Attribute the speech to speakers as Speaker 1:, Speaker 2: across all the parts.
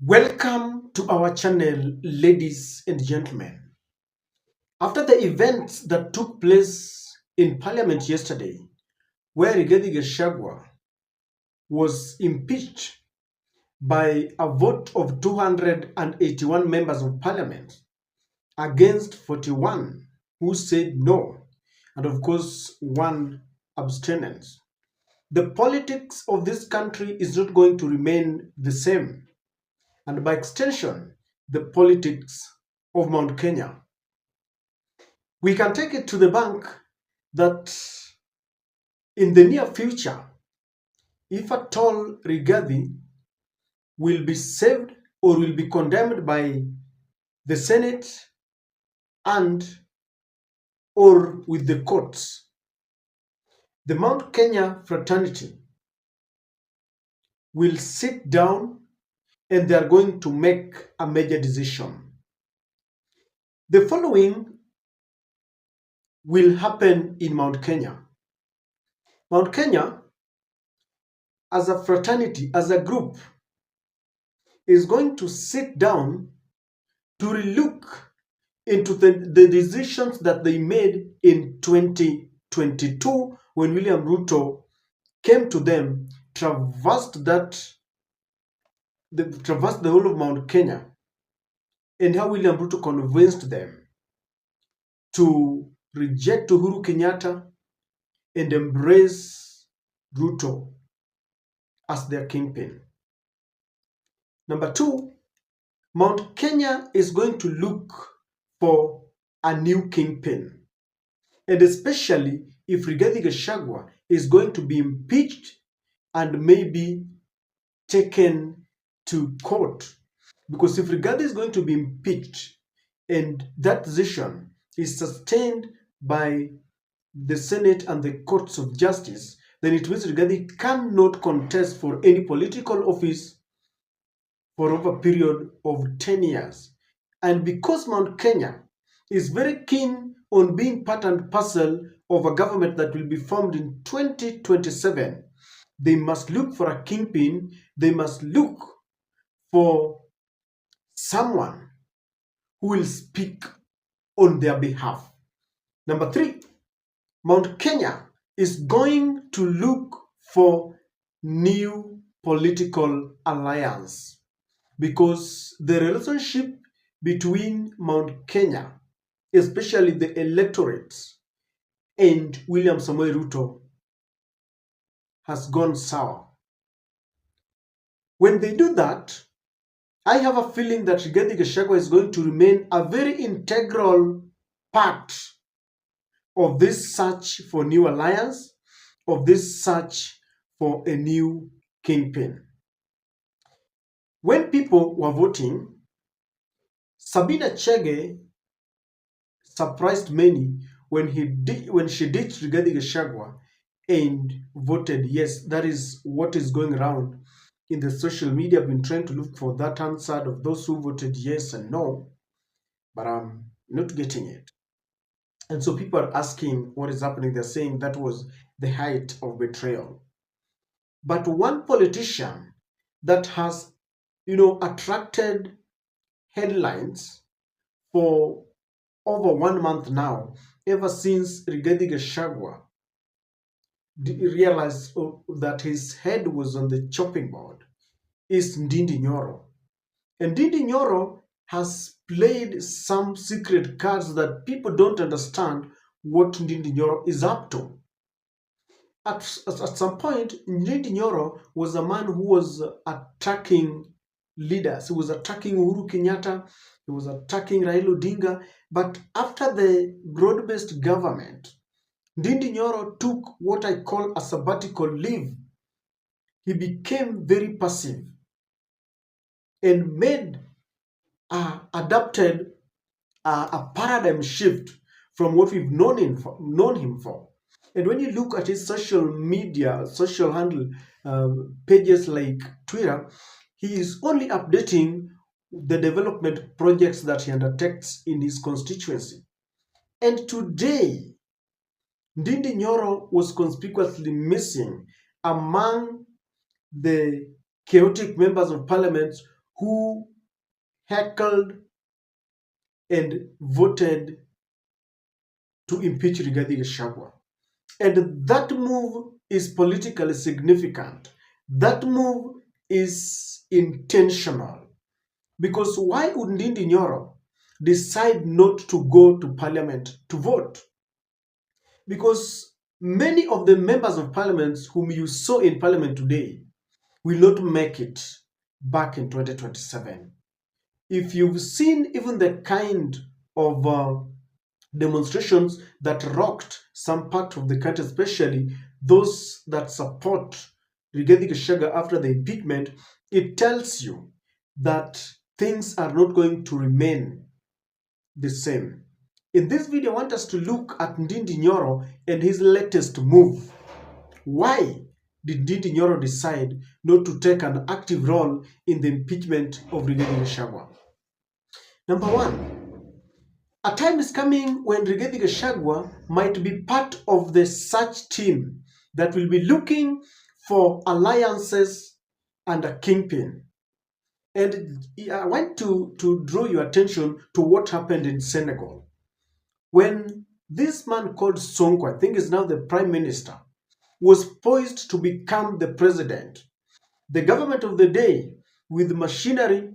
Speaker 1: Welcome to our channel, ladies and gentlemen. After the events that took place in Parliament yesterday, where Rigathi Gachagua was impeached by a vote of 281 members of Parliament against 41 who said no, and of course, one abstinence. The politics of this country is not going to remain the same, and by extension, the politics of Mount Kenya. We can take it to the bank that in the near future, if at all Rigathi will be saved or will be condemned by the Senate and or with the courts, the Mount Kenya fraternity will sit down and they are going to make a major decision. The following will happen in Mount Kenya. Mount Kenya, as a fraternity, as a group, is going to sit down to look into the decisions that they made in 2022 when William Ruto came to them, traversed the whole of Mount Kenya, and how William Ruto convinced them to reject Uhuru Kenyatta and embrace Ruto as their kingpin. Number two, Mount Kenya is going to look for a new kingpin, and especially if Rigathi Gachagua is going to be impeached and maybe taken to court. Because if Rigathi is going to be impeached and that decision is sustained by the Senate and the courts of justice, then it means Rigathi cannot contest for any political office for over a period of 10 years. And because Mount Kenya is very keen on being part and parcel of a government that will be formed in 2027, they must look for a kingpin, they must look for someone who will speak on their behalf. Number three, Mount Kenya is going to look for new political alliance because the relationship between Mount Kenya, especially the electorate, and William Samoei Ruto has gone sour. When they do that, I have a feeling that Rigathi Gachagua is going to remain a very integral part of this search for new alliance, of this search for a new kingpin. When people were voting, Sabina Chege surprised many when she ditched Rigathi Gachagua and voted yes. That is what is going around in the social media. I've been trying to look for that answer of those who voted yes and no, but I'm not getting it. And so people are asking what is happening. They're saying that was the height of betrayal. But one politician that has, attracted headlines for over 1 month now, ever since Rigathi Gachagua realized that his head was on the chopping board, is Ndindi Nyoro. And Ndindi Nyoro has played some secret cards that people don't understand what Ndindi Nyoro is up to. At some point, Ndindi Nyoro was a man who was attacking leaders. He was attacking Uhuru Kenyatta. He was attacking Raila Odinga. But after the broad-based government, Ndindi Nyoro took what I call a sabbatical leave. He became very passive and adapted a paradigm shift from what we've known him for. And when you look at his social media, social handle pages like Twitter, he is only updating the development projects that he undertakes in his constituency. And today, Ndindi Nyoro was conspicuously missing among the chaotic members of parliament who heckled and voted to impeach Rigathi Gachagua. And that move is politically significant. That move is intentional. Because why would Ndindi Nyoro decide not to go to parliament to vote? Because many of the members of parliament whom you saw in parliament today will not make it back in 2027. If you've seen even the kind of demonstrations that rocked some part of the country, especially those that support Rigathi Gachagua after the impeachment, it tells you that things are not going to remain the same. In this video, I want us to look at Ndindi Nyoro and his latest move. Why did Ndindi Nyoro decide not to take an active role in the impeachment of Rigathi Gachagua? Number one, a time is coming when Rigathi Gachagua might be part of the search team that will be looking for alliances and a kingpin. And I want to draw your attention to what happened in Senegal. When this man called Sonko, I think is now the prime minister, was poised to become the president, the government of the day, with machinery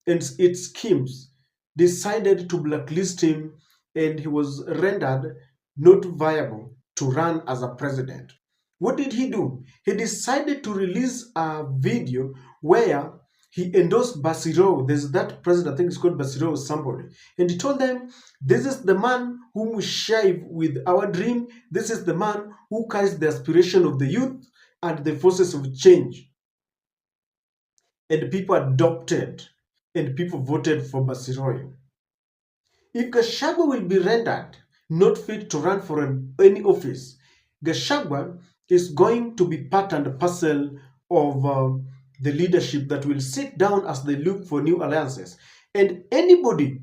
Speaker 1: and its schemes, decided to blacklist him, and he was rendered not viable to run as a president. What did he do? He decided to release a video where he endorsed Basiro. There's that president, I think it's called Basiro or somebody. And he told them, this is the man whom we share with our dream. This is the man who carries the aspiration of the youth and the forces of change. And people adopted and people voted for Basiro. If Gachagua will be rendered not fit to run for any office, Gachagua is going to be part and parcel of the leadership that will sit down as they look for new alliances. And anybody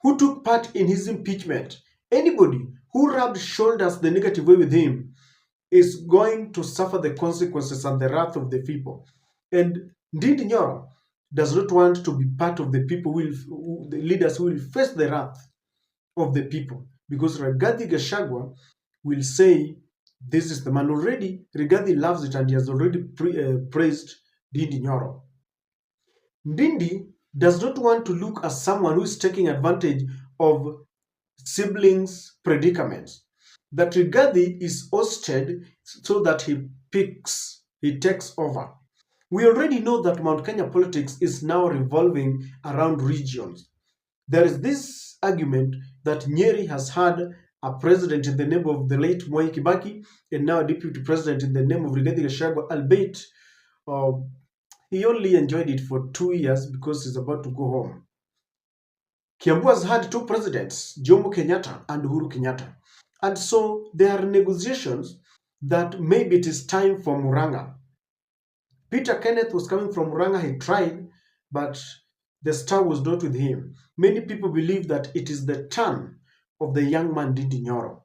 Speaker 1: who took part in his impeachment, anybody who rubbed shoulders the negative way with him, is going to suffer the consequences and the wrath of the people. And Ndindi Nyoro does not want to be part of the people, the leaders who will face the wrath of the people. Because Rigathi Gachagua will say, this is the man. Already, Rigathi loves it and he has already praised Ndindi Nyoro. Ndindi does not want to look as someone who is taking advantage of siblings' predicaments. That Rigathi is ousted so that he takes over. We already know that Mount Kenya politics is now revolving around regions. There is this argument that Nyeri has had a president in the name of the late Mwai Kibaki and now a deputy president in the name of Rigathi Gachagua, albeit he only enjoyed it for 2 years because he's about to go home. Kiambu has had 2 presidents, Jomo Kenyatta and Uhuru Kenyatta. And so there are negotiations that maybe it is time for Muranga. Peter Kenneth was coming from Muranga, he tried, but the star was not with him. Many people believe that it is the turn of the young man Ndindi Nyoro.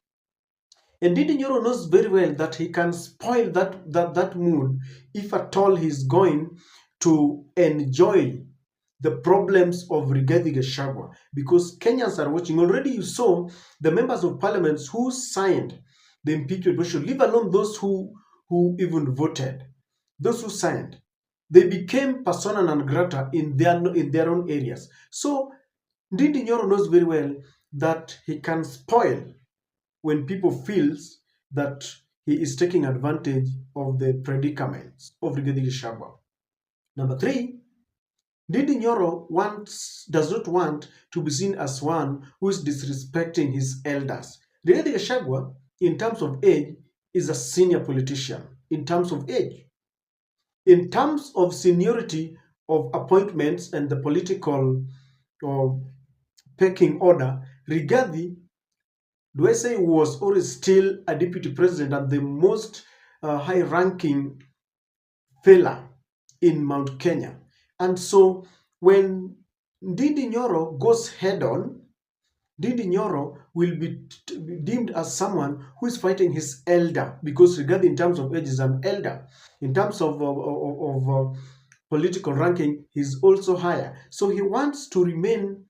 Speaker 1: And Ndindi Nyoro knows very well that he can spoil that mood if at all he's going to enjoy the problems of Rigathi Gachagua, because Kenyans are watching. Already you saw the members of parliament who signed the impeachment motion, leave alone those who even voted. Those who signed, they became persona non grata in their own areas. So Ndindi Nyoro knows very well that he can spoil when people feels that he is taking advantage of the predicaments of Rigathi Gachagua. Number 3, Ndindi Nyoro does not want to be seen as one who is disrespecting his elders. Rigathi Gachagua, in terms of age, is a senior politician in terms of age. In terms of seniority of appointments and the political pecking order, Rigathi, do I say, was always still a deputy president and the most high-ranking fella in Mount Kenya. And so when Ndindi Nyoro goes head-on, Ndindi Nyoro will be deemed as someone who is fighting his elder, because Rigathi in terms of age is an elder. In terms of political ranking is also higher. So he wants to remain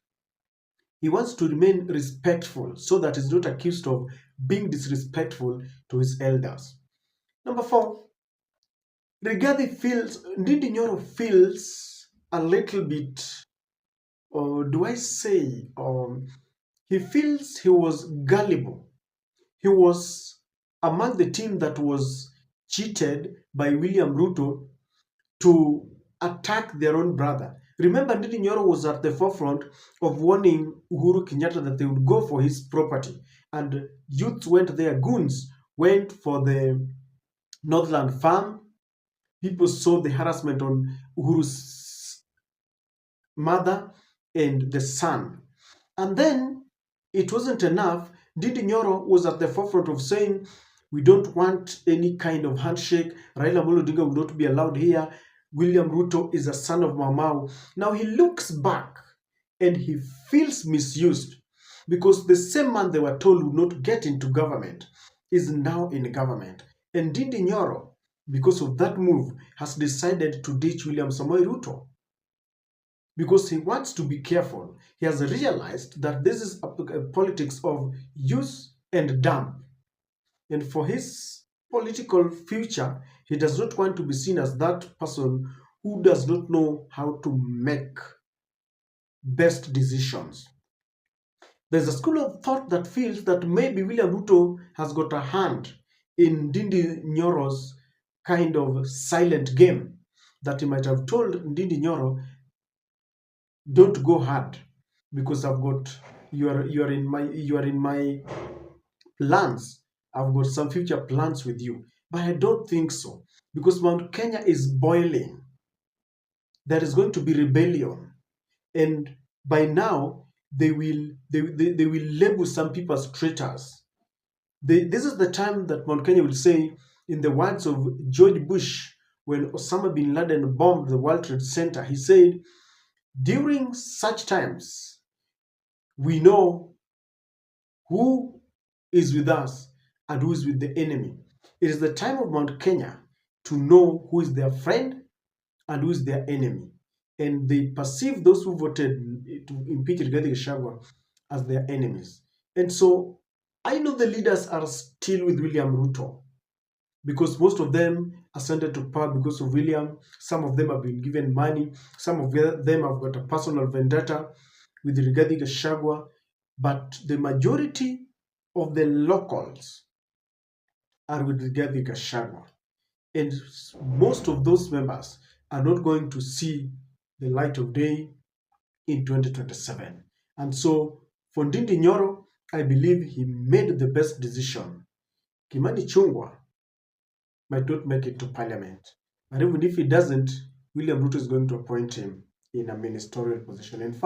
Speaker 1: respectful so that he's not accused of being disrespectful to his elders. Number four, Ndindi Nyoro feels a little bit, or do I say, he feels he was gullible. He was among the team that was cheated by William Ruto to attack their own brother. Remember, Ndindi Nyoro was at the forefront of warning Uhuru Kenyatta that they would go for his property. And youths went there, goons went for the Northland farm. People saw the harassment on Uhuru's mother and the son. And then it wasn't enough. Ndindi Nyoro was at the forefront of saying, we don't want any kind of handshake. Raila Amolo Odinga will not be allowed here. William Ruto is a son of Mamau. Now he looks back and he feels misused because the same man they were told would not get into government is now in government. And Ndindi Nyoro, because of that move, has decided to ditch William Samoei Ruto because he wants to be careful. He has realized that this is a politics of use and dump. And for his political future, he does not want to be seen as that person who does not know how to make best decisions. There's a school of thought that feels that maybe William Ruto has got a hand in Ndindi Nyoro's kind of silent game, that he might have told Ndindi Nyoro, don't go hard because you are in my plans. I've got some future plans with you. But I don't think so. Because Mount Kenya is boiling. There is going to be rebellion. And by now, they will label some people as traitors. This is the time that Mount Kenya will say, in the words of George Bush, when Osama bin Laden bombed the World Trade Center, he said, during such times, we know who is with us and who is with the enemy. It is the time of Mount Kenya to know who is their friend and who is their enemy. And they perceive those who voted to impeach Rigathi Gachagua as their enemies. And so I know the leaders are still with William Ruto because most of them ascended to power because of William. Some of them have been given money. Some of them have got a personal vendetta with Rigathi Gachagua. But the majority of the locals are with Rigathi Gachagua. And most of those members are not going to see the light of day in 2027. And so for Ndindi Nyoro, I believe he made the best decision. Kimani Ichungwa might not make it to parliament. But even if he doesn't, William Ruto is going to appoint him in a ministerial position. In fact,